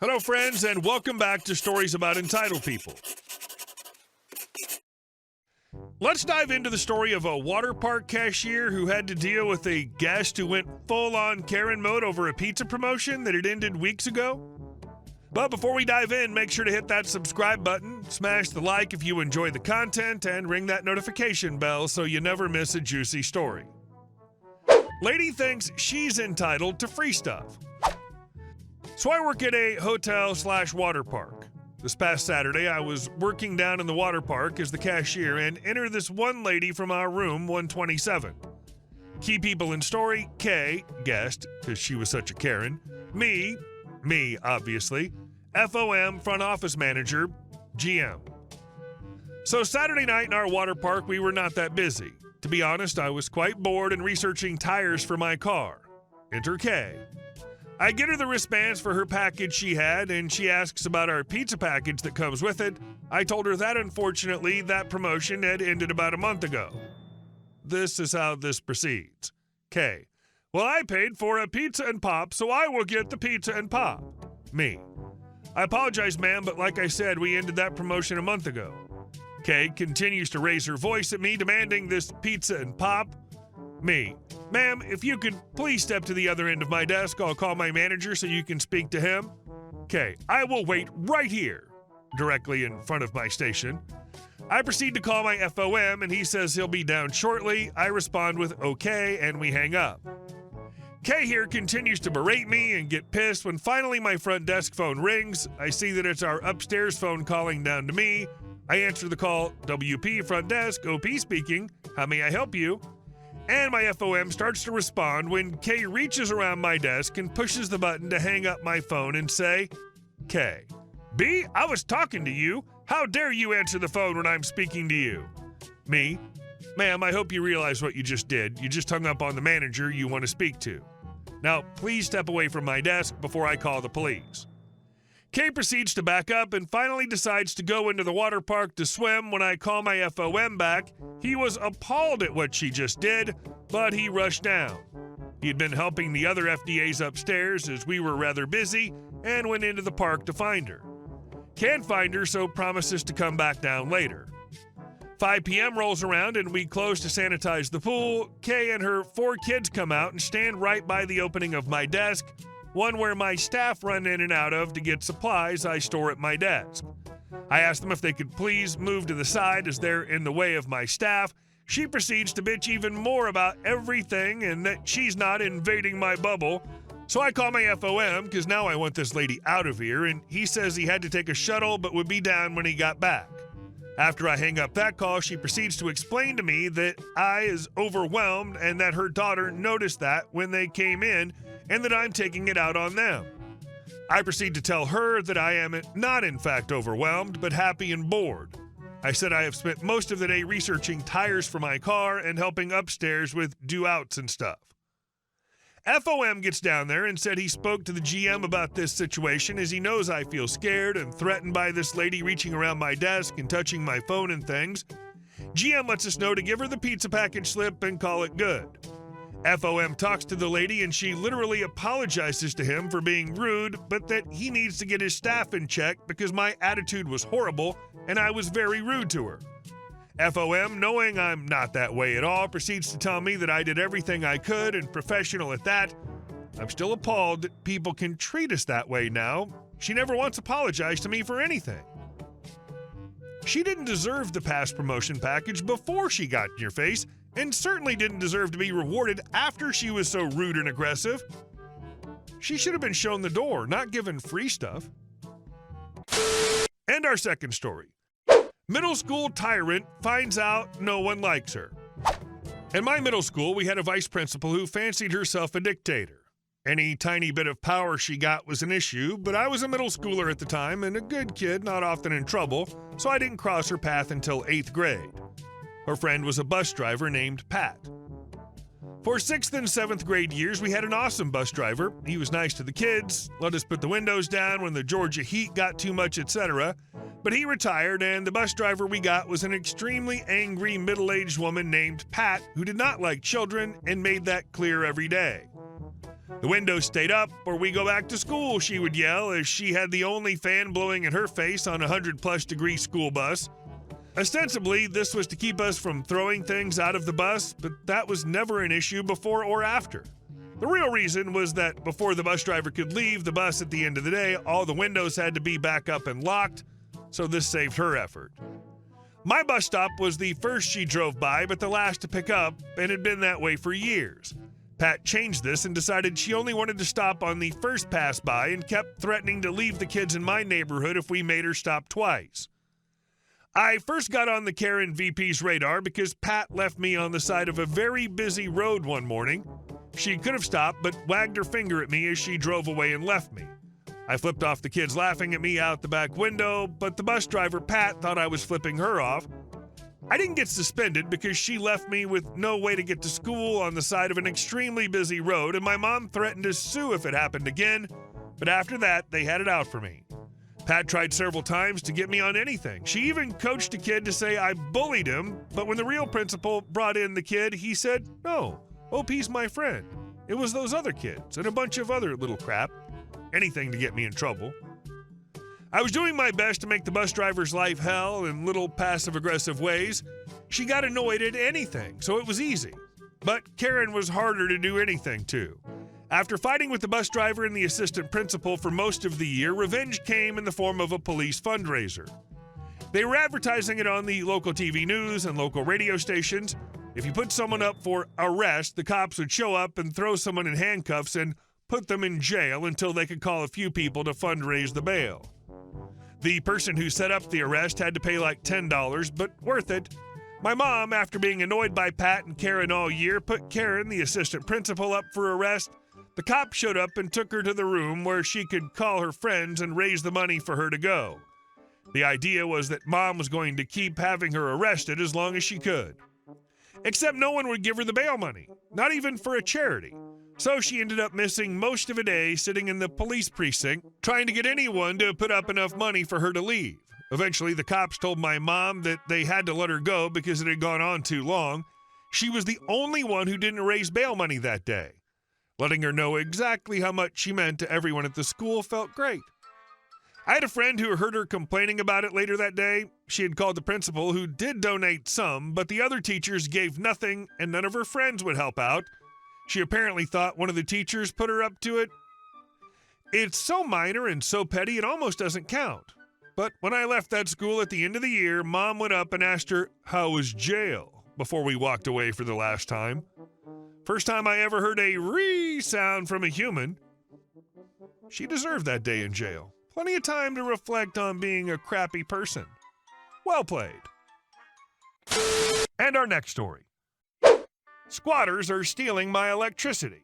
Hello, friends, and welcome back to Stories About Entitled People. Let's dive into the story of a water park cashier who had to deal with a guest who went full-on Karen mode over a pizza promotion that had ended weeks ago. But before we dive in, make sure to hit that subscribe button, smash the like if you enjoy the content, and ring that notification bell so you never miss a juicy story. Lady thinks she's entitled to free stuff. So I work at a hotel/water park. This past Saturday, I was working down in the water park as the cashier and enter this one lady from our room 127. Key people in story: Kay, guest, because she was such a Karen. Me, obviously. FOM, front office manager. GM. So Saturday night in our water park, we were not that busy. To be honest, I was quite bored and researching tires for my car. Enter Kay. I get her the wristbands for her package she had, and she asks about our pizza package that comes with it. I told her that, unfortunately, that promotion had ended about a month ago. This is how this proceeds. K. Well, I paid for a pizza and pop, so I will get the pizza and pop. Me. I apologize, ma'am, but like I said, we ended that promotion a month ago. K continues to raise her voice at me, demanding this pizza and pop. Me. Ma'am, if you could please step to the other end of my desk, I'll call my manager so you can speak to him. Okay, I will wait right here, directly in front of my station. I proceed to call my FOM, and he says he'll be down shortly. I respond with okay, and we hang up. Kay here continues to berate me and get pissed when finally my front desk phone rings. I see that it's our upstairs phone calling down to me. I answer the call. WP front desk, OP speaking. How may I help you? And my FOM starts to respond when Kay reaches around my desk and pushes the button to hang up my phone and say, Kay, B, I was talking to you. How dare you answer the phone when I'm speaking to you? Me, ma'am, I hope you realize what you just did. You just hung up on the manager you want to speak to. Now, please step away from my desk before I call the police. Kay proceeds to back up and finally decides to go into the water park to swim. When I call my FOM back, he was appalled at what she just did, but he rushed down. He had been helping the other FDAs upstairs as we were rather busy and went into the park to find her. Can't find her, so promises to come back down later. 5 p.m. rolls around and we close to sanitize the pool. Kay and her 4 kids come out and stand right by the opening of my desk, one where my staff run in and out of to get supplies I store at my desk. I ask them if they could please move to the side as they're in the way of my staff. She proceeds to bitch even more about everything and that she's not invading my bubble. So I call my FOM because now I want this lady out of here, and he says he had to take a shuttle but would be down when he got back. After I hang up that call, she proceeds to explain to me that I is overwhelmed and that her daughter noticed that when they came in and that I'm taking it out on them. I proceed to tell her that I am not in fact overwhelmed, but happy and bored. I said I have spent most of the day researching tires for my car and helping upstairs with due-outs and stuff. FOM gets down there and said he spoke to the GM about this situation as he knows I feel scared and threatened by this lady reaching around my desk and touching my phone and things. GM lets us know to give her the pizza package slip and call it good. FOM talks to the lady and she literally apologizes to him for being rude, but that he needs to get his staff in check because my attitude was horrible and I was very rude to her. FOM, knowing I'm not that way at all, proceeds to tell me that I did everything I could and professional at that. I'm still appalled that people can treat us that way now. She never once apologized to me for anything. She didn't deserve the past promotion package before she got in your face, and certainly didn't deserve to be rewarded after she was so rude and aggressive. She should have been shown the door, not given free stuff. And our second story. Middle school tyrant finds out no one likes her. In my middle school, we had a vice principal who fancied herself a dictator. Any tiny bit of power she got was an issue, but I was a middle schooler at the time and a good kid, not often in trouble, so I didn't cross her path until 8th grade. Her friend was a bus driver named Pat. For 6th and 7th grade years, we had an awesome bus driver. He was nice to the kids, let us put the windows down when the Georgia heat got too much, etc. But he retired, and the bus driver we got was an extremely angry middle-aged woman named Pat who did not like children and made that clear every day. The windows stayed up or we go back to school, she would yell as she had the only fan blowing in her face on a 100-plus degree school bus. Ostensibly, this was to keep us from throwing things out of the bus, but that was never an issue before or after. The real reason was that before the bus driver could leave the bus at the end of the day, all the windows had to be back up and locked, so this saved her effort. My bus stop was the first she drove by, but the last to pick up, and had been that way for years. Pat changed this and decided she only wanted to stop on the first pass by and kept threatening to leave the kids in my neighborhood if we made her stop twice. I first got on the Karen VP's radar because Pat left me on the side of a very busy road one morning. She could have stopped, but wagged her finger at me as she drove away and left me. I flipped off the kids laughing at me out the back window, but the bus driver, Pat, thought I was flipping her off. I didn't get suspended because she left me with no way to get to school on the side of an extremely busy road, and my mom threatened to sue if it happened again, but after that, they had it out for me. Pat tried several times to get me on anything. She even coached a kid to say I bullied him, but when the real principal brought in the kid, he said, "No, OP's my friend. It was those other kids and a bunch of other little crap." Anything to get me in trouble. I was doing my best to make the bus driver's life hell in little passive-aggressive ways. She got annoyed at anything, so it was easy. But Karen was harder to do anything to. After fighting with the bus driver and the assistant principal for most of the year, revenge came in the form of a police fundraiser. They were advertising it on the local TV news and local radio stations. If you put someone up for arrest, the cops would show up and throw someone in handcuffs and put them in jail until they could call a few people to fundraise the bail. The person who set up the arrest had to pay like $10, but worth it. My mom, after being annoyed by Pat and Karen all year, put Karen, the assistant principal, up for arrest. The cop showed up and took her to the room where she could call her friends and raise the money for her to go. The idea was that Mom was going to keep having her arrested as long as she could. Except no one would give her the bail money, not even for a charity. So she ended up missing most of a day sitting in the police precinct, trying to get anyone to put up enough money for her to leave. Eventually, the cops told my mom that they had to let her go because it had gone on too long. She was the only one who didn't raise bail money that day. Letting her know exactly how much she meant to everyone at the school felt great. I had a friend who heard her complaining about it later that day. She had called the principal, who did donate some, but the other teachers gave nothing and none of her friends would help out. She apparently thought one of the teachers put her up to it. It's so minor and so petty it almost doesn't count. But when I left that school at the end of the year, Mom went up and asked her, "How was jail?" before we walked away for the last time. First time I ever heard a "ree" sound from a human. She deserved that day in jail. Plenty of time to reflect on being a crappy person. Well played. And our next story. Squatters are stealing my electricity.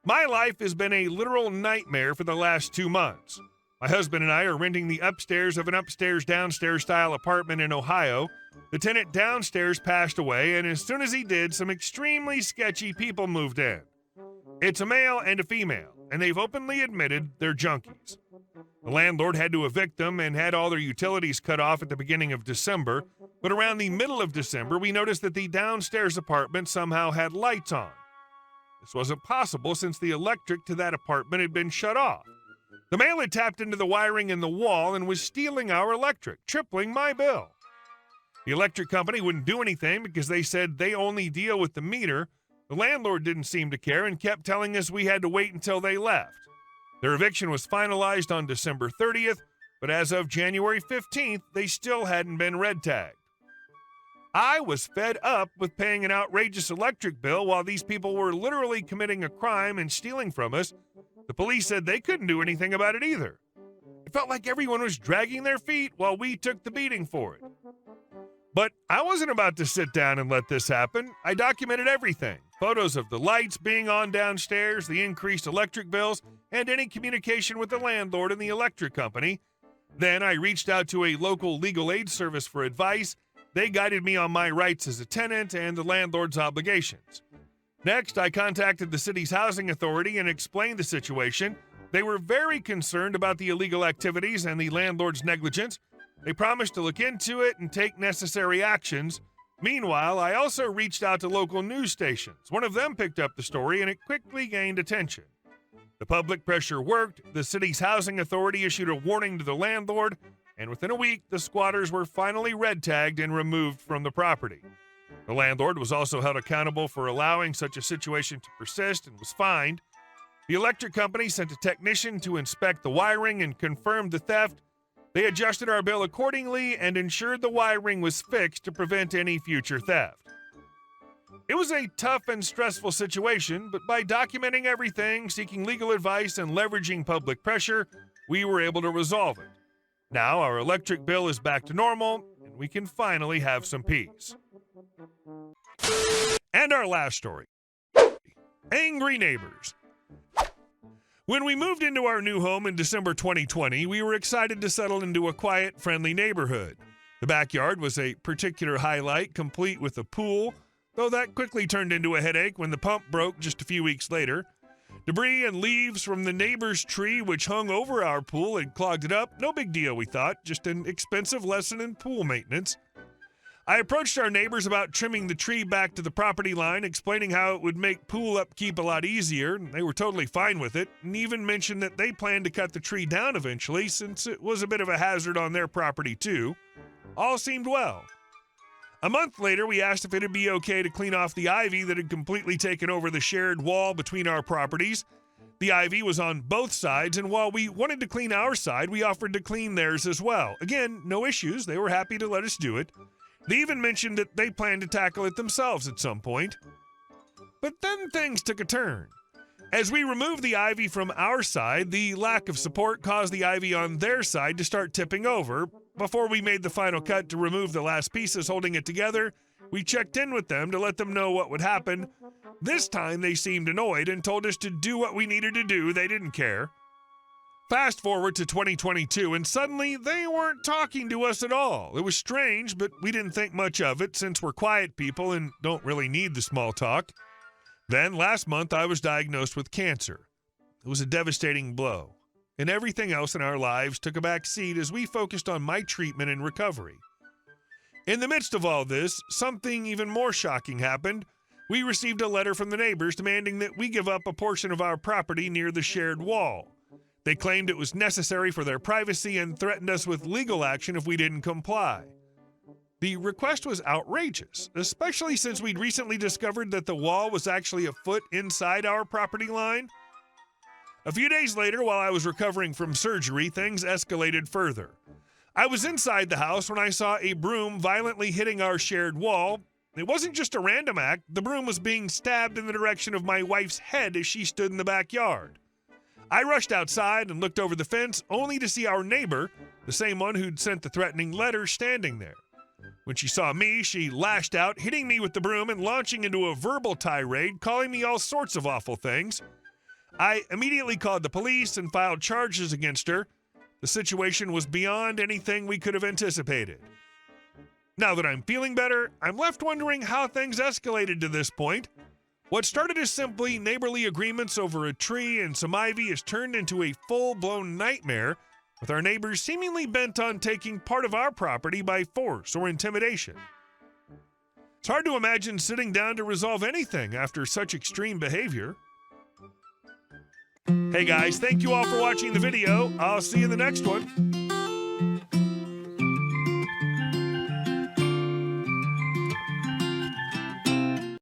My life has been a literal nightmare for the last 2 months. My husband and I are renting the upstairs of an upstairs-downstairs style apartment in Ohio. The tenant downstairs passed away, and as soon as he did, some extremely sketchy people moved in. It's a male and a female, and they've openly admitted they're junkies. The landlord had to evict them and had all their utilities cut off at the beginning of December, but around the middle of December, we noticed that the downstairs apartment somehow had lights on. This wasn't possible since the electric to that apartment had been shut off. The male had tapped into the wiring in the wall and was stealing our electric, tripling my bill. The electric company wouldn't do anything because they said they only deal with the meter. The landlord didn't seem to care and kept telling us we had to wait until they left. Their eviction was finalized on December 30th, but as of January 15th, they still hadn't been red tagged. I was fed up with paying an outrageous electric bill while these people were literally committing a crime and stealing from us. The police said they couldn't do anything about it either. It felt like everyone was dragging their feet while we took the beating for it. But I wasn't about to sit down and let this happen. I documented everything. Photos of the lights being on downstairs, the increased electric bills, and any communication with the landlord and the electric company. Then I reached out to a local legal aid service for advice. They guided me on my rights as a tenant and the landlord's obligations. Next, I contacted the city's housing authority and explained the situation. They were very concerned about the illegal activities and the landlord's negligence. They promised to look into it and take necessary actions. Meanwhile, I also reached out to local news stations. One of them picked up the story and it quickly gained attention. The public pressure worked, the city's housing authority issued a warning to the landlord, and within a week, the squatters were finally red tagged and removed from the property. The landlord was also held accountable for allowing such a situation to persist and was fined. The electric company sent a technician to inspect the wiring and confirmed the theft. They adjusted our bill accordingly and ensured the wiring was fixed to prevent any future theft. It was a tough and stressful situation, but by documenting everything, seeking legal advice, and leveraging public pressure, we were able to resolve it. Now our electric bill is back to normal, and we can finally have some peace. And our last story. Angry neighbors. When we moved into our new home in December 2020, we were excited to settle into a quiet, friendly neighborhood. The backyard was a particular highlight, complete with a pool, though that quickly turned into a headache when the pump broke just a few weeks later. Debris and leaves from the neighbor's tree, which hung over our pool, had clogged it up. No big deal, we thought, just an expensive lesson in pool maintenance. I approached our neighbors about trimming the tree back to the property line, explaining how it would make pool upkeep a lot easier. They were totally fine with it, and even mentioned that they planned to cut the tree down eventually, since it was a bit of a hazard on their property too. All seemed well. A month later, we asked if it'd be okay to clean off the ivy that had completely taken over the shared wall between our properties. The ivy was on both sides, and while we wanted to clean our side, we offered to clean theirs as well. Again, no issues. They were happy to let us do it. They even mentioned that they planned to tackle it themselves at some point. But then things took a turn. As we removed the ivy from our side, the lack of support caused the ivy on their side to start tipping over. Before we made the final cut to remove the last pieces holding it together, we checked in with them to let them know what would happen. This time they seemed annoyed and told us to do what we needed to do. They didn't care. Fast forward to 2022, and suddenly they weren't talking to us at all. It was strange, but we didn't think much of it since we're quiet people and don't really need the small talk. Then last month I was diagnosed with cancer. It was a devastating blow, and everything else in our lives took a back seat as we focused on my treatment and recovery. In the midst of all this, something even more shocking happened. We received a letter from the neighbors demanding that we give up a portion of our property near the shared wall. They claimed it was necessary for their privacy and threatened us with legal action if we didn't comply. The request was outrageous, especially since we'd recently discovered that the wall was actually a foot inside our property line. A few days later, while I was recovering from surgery, things escalated further. I was inside the house when I saw a broom violently hitting our shared wall. It wasn't just a random act. The broom was being stabbed in the direction of my wife's head as she stood in the backyard. I rushed outside and looked over the fence, only to see our neighbor, the same one who'd sent the threatening letter, standing there. When she saw me, she lashed out, hitting me with the broom and launching into a verbal tirade, calling me all sorts of awful things. I immediately called the police and filed charges against her. The situation was beyond anything we could have anticipated. Now that I'm feeling better, I'm left wondering how things escalated to this point. What started as simply neighborly agreements over a tree and some ivy has turned into a full-blown nightmare, with our neighbors seemingly bent on taking part of our property by force or intimidation. It's hard to imagine sitting down to resolve anything after such extreme behavior. Hey guys, thank you all for watching the video. I'll see you in the next one.